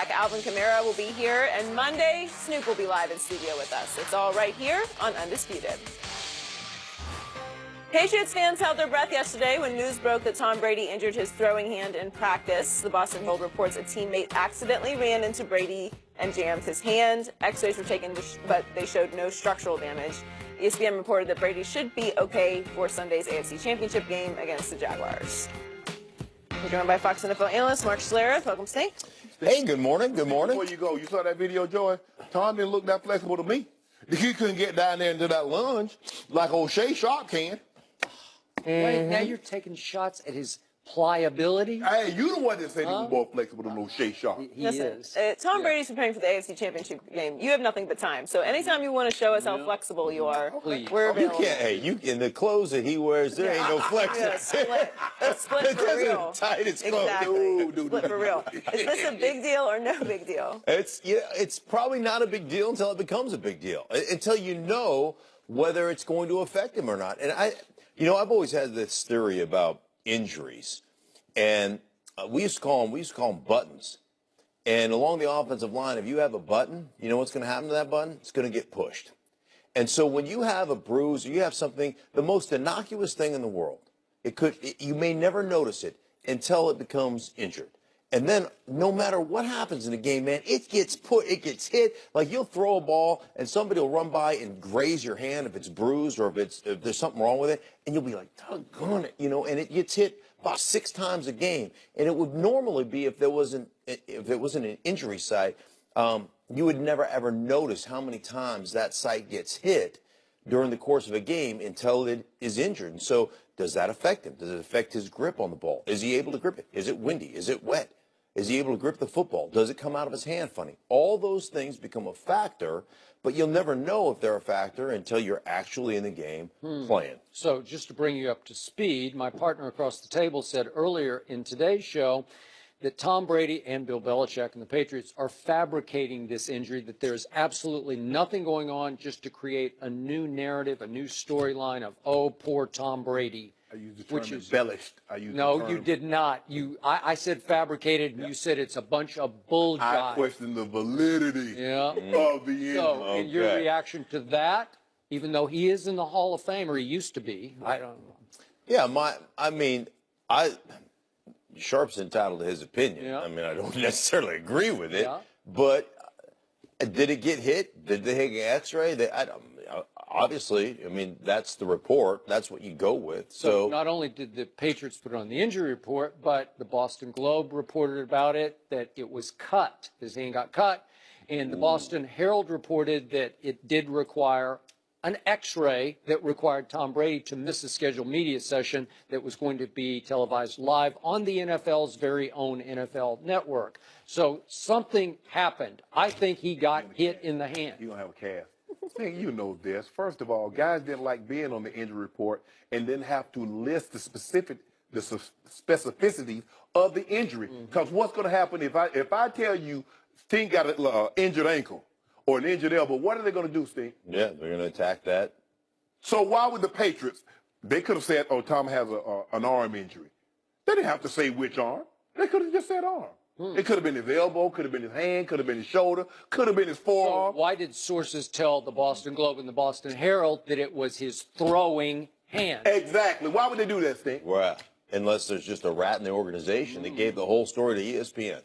back. Alvin Kamara will be here. And Monday, Snoop will be live in studio with us. It's all right here on Undisputed. Patriots fans held their breath yesterday when news broke that Tom Brady injured his throwing hand in practice. The Boston Herald reports a teammate accidentally ran into Brady and jammed his hand. X-rays were taken, but they showed no structural damage. ESPN reported that Brady should be okay for Sunday's AFC Championship game against the Jaguars. We're joined by Fox NFL analyst Mark Schlereth. Welcome, Snake. Hey, good morning. Good morning. Before you go, you saw that video, Joy? Tom didn't look that flexible to me. He couldn't get down there into that lunge like old Shay Sharp can. Wait, now you're taking shots at his pliability? Hey, you the one that said he was more flexible than old Shay Sharp. He is. Tom Brady's preparing for the AFC Championship game. You have nothing but time. So anytime you want to show us how flexible you are, we're available. You can't. Hey, in the clothes that he wears, there ain't no flex. Split for real. Tight as clothes. Exactly. Split for real. Is this a big deal or no big deal? It's probably not a big deal until it becomes a big deal. Until you know whether it's going to affect him or not. And I've always had this theory about injuries, and we used to call them buttons. And along the offensive line, if you have a button, you know what's going to happen to that button? It's going to get pushed. And so when you have a bruise, or you have something, the most innocuous thing in the world, you may never notice it until it becomes injured. And then no matter what happens in the game, man, it gets hit. Like you'll throw a ball and somebody will run by and graze your hand if it's bruised or if there's something wrong with it, and you'll be like, doggone it, and it gets hit about 6 times a game. And it would normally be if it wasn't an injury site, you would never ever notice how many times that site gets hit during the course of a game until it is injured. And so does that affect him? Does it affect his grip on the ball? Is he able to grip it? Is it windy? Is it wet? Is he able to grip the football? Does it come out of his hand funny? All those things become a factor, but you'll never know if they're a factor until you're actually in the game playing. So just to bring you up to speed, my partner across the table said earlier in today's show that Tom Brady and Bill Belichick and the Patriots are fabricating this injury, that there's absolutely nothing going on just to create a new narrative, a new storyline of, oh, poor Tom Brady. I used the term embellished. No, you did not. I said fabricated, and you said it's a bunch of bullshit. I question the validity of the injury. So, in your reaction to that, even though he is in the Hall of Fame, or he used to be, I don't know. Yeah, Sharp's entitled to his opinion. Yeah. I mean, I don't necessarily agree with it, but did it get hit? Did they take an X-ray? Obviously, that's the report. That's what you go with. So not only did the Patriots put it on the injury report, but the Boston Globe reported about it, that it was cut. His hand got cut. And the Boston Herald reported that it did require an X-ray that required Tom Brady to miss a scheduled media session that was going to be televised live on the NFL's very own NFL network. So something happened. I think he got hit in the hand. You're going to have a calf. You know this. First of all, guys didn't like being on the injury report and didn't have to list the specificities of the injury. Because what's going to happen if I tell you Sting got an injured ankle or an injured elbow, what are they going to do, Sting? Yeah, they're going to attack that. So why would the Patriots, they could have said, oh, Tom has an arm injury. They didn't have to say which arm. They could have just said arm. It could have been his elbow, could have been his hand, could have been his shoulder, could have been his forearm. So why did sources tell the Boston Globe and the Boston Herald that it was his throwing hand? Exactly. Why would they do that, Steve? Well, unless there's just a rat in the organization that gave the whole story to ESPN.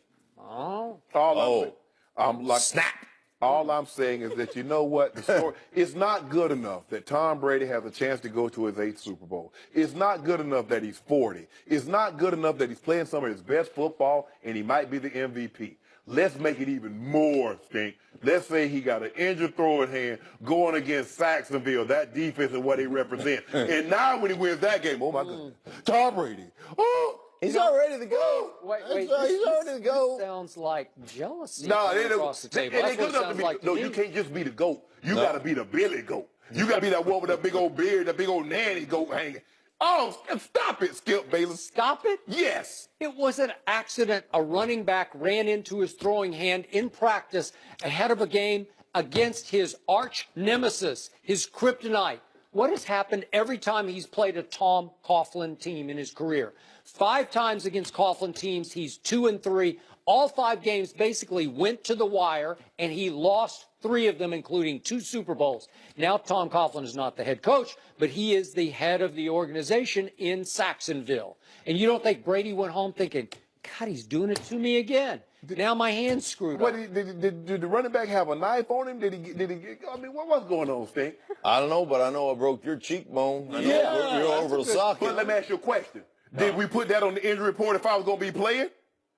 Snap. All I'm saying is that you know what? The story, it's not good enough that Tom Brady has a chance to go to his 8th Super Bowl. It's not good enough that he's 40. It's not good enough that he's playing some of his best football and he might be the MVP. Let's make it even more, Stink. Let's say he got an injured throwing hand going against Saxonville, that defense and what he represents. And now when he wins that game, oh, my goodness, Tom Brady, he's all ready to go. Wait, he's all ready to go. Sounds like jealousy across the table. It ain't good enough to be, no, you can't just be the GOAT. You got to be the Billy GOAT. You got to be that one with that big old beard, that big old nanny goat hanging. Oh, stop it, Skip Bayless. Stop it? Yes. It was an accident. A running back ran into his throwing hand in practice ahead of a game against his arch nemesis, his kryptonite. What has happened every time he's played a Tom Coughlin team in his career? 5 times against Coughlin teams, he's 2-3. All 5 games basically went to the wire, and he lost 3 of them, including 2 Super Bowls. Now Tom Coughlin is not the head coach, but he is the head of the organization in Saxonville. And you don't think Brady went home thinking, God, he's doing it to me again. Now my hand's screwed up. Did the running back have a knife on him? Did he get, I mean, what's going on, Stink? I don't know, but I know I broke your cheekbone. I know Yeah, you're over the socket. But let me ask you a question. Did we put that on the injury report if I was going to be playing?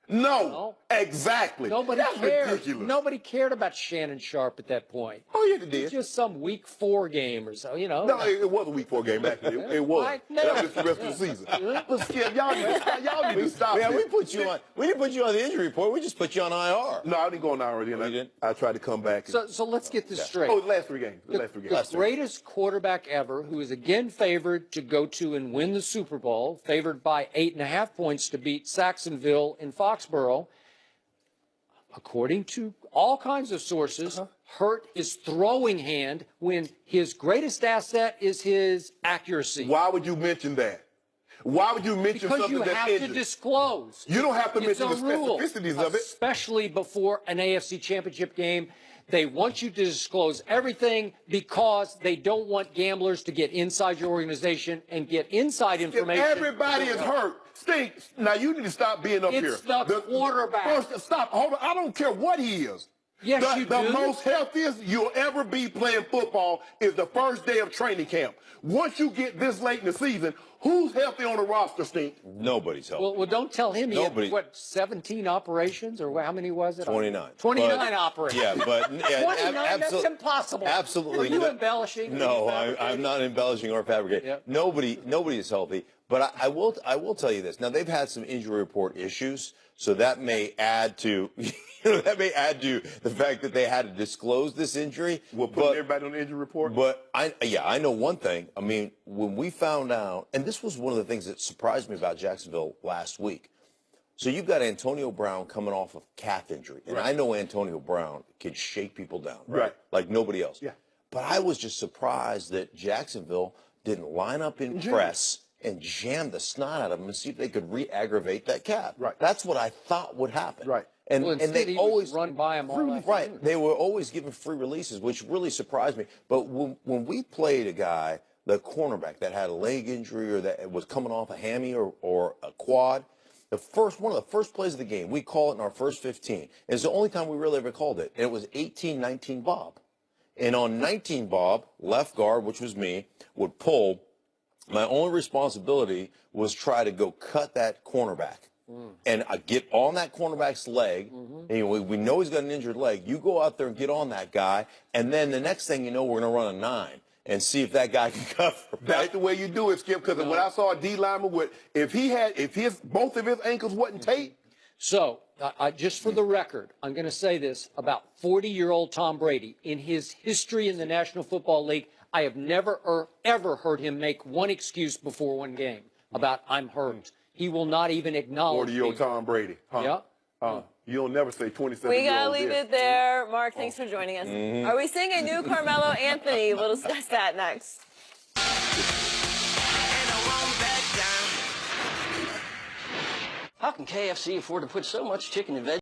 No. Exactly. Nobody That's cared. ridiculous. Nobody cared about Shannon Sharp at that point. Oh, yeah, they It did. was just some week 4 game or so, you know. No, it was a week 4 game, actually. It was. I know. That was the rest of the season. But Skip, y'all need to stop Yeah, this. we didn't put you on the injury report. We just put you on IR. No, I didn't go on already. You didn't? I tried to come back. So let's get this straight. Oh, the last 3 games. The greatest quarterback ever, who is again favored to go to and win the Super Bowl, favored by 8.5 points to beat Saxonville in Foxborough, according to all kinds of sources, hurt his throwing hand when his greatest asset is his accuracy. Why would you mention that? Why would you mention Because something you that's have injured? to disclose. You don't have to It's mention the a rule, specificities of it. especially before an AFC Championship game. They want you to disclose everything because they don't want gamblers to get inside your organization and get inside If information. everybody is hurt, Stink, now you need to stop being up here. It's the quarterback. First, stop. Hold on. I don't care what he is. Yes, the, you the do. most healthiest you'll ever be playing football is the first day of training camp. Once you get this late in the season, who's healthy on the roster, Stink? Nobody's helping. Well, don't tell him he Nobody. had, what, 17 operations, or how many was it? 29. 29 But- operations. Yeah, but 29, that's impossible. Absolutely. Are you no- embellishing? No, Are you I'm not embellishing or fabricating. Yep. Nobody is healthy. But I will tell you this. Now they've had some injury report issues, so that may add to the fact that they had to disclose this injury. We'll put everybody on the injury report. But I know one thing. I mean, when we found out, and this was one of the things that surprised me about Jacksonville last week. So you've got Antonio Brown coming off of calf injury, and I know Antonio Brown can shake people down, Right. like nobody else. Yeah. But I was just surprised that Jacksonville didn't line up in press and jam the snot out of them and see if they could re-aggravate that calf. Right. That's what I thought would happen. Right. And Well, and instead they he always run by him all afternoon. right. They were always giving free releases, which really surprised me. But when we played a guy, the cornerback that had a leg injury or that was coming off a hammy or a quad, one of the first plays of the game, we call it in our first 15. And it's the only time we really ever called it. And it was 18-19 Bob. And on 19 Bob, left guard, which was me, would pull. My only responsibility was try to go cut that cornerback. And I get on that cornerback's leg, and we know he's got an injured leg. You go out there and get on that guy, and then the next thing you know, we're going to run a 9 and see if that guy can cover. That's the way you do it, Skip. Because when I saw a D lineman with, if both of his ankles wasn't taped. So, just for the record, I'm going to say this about 40-year-old Tom Brady. In his history in the National Football League, I have never or ever heard him make one excuse before one game about I'm hurt. He will not even acknowledge 40-year-old Tom Brady. Huh? Yeah. You'll never say 27-year-old. We gotta leave it there. Mark, thanks for joining us. Are we seeing a new Carmelo Anthony? We'll discuss that next. How can KFC afford to put so much chicken and veggies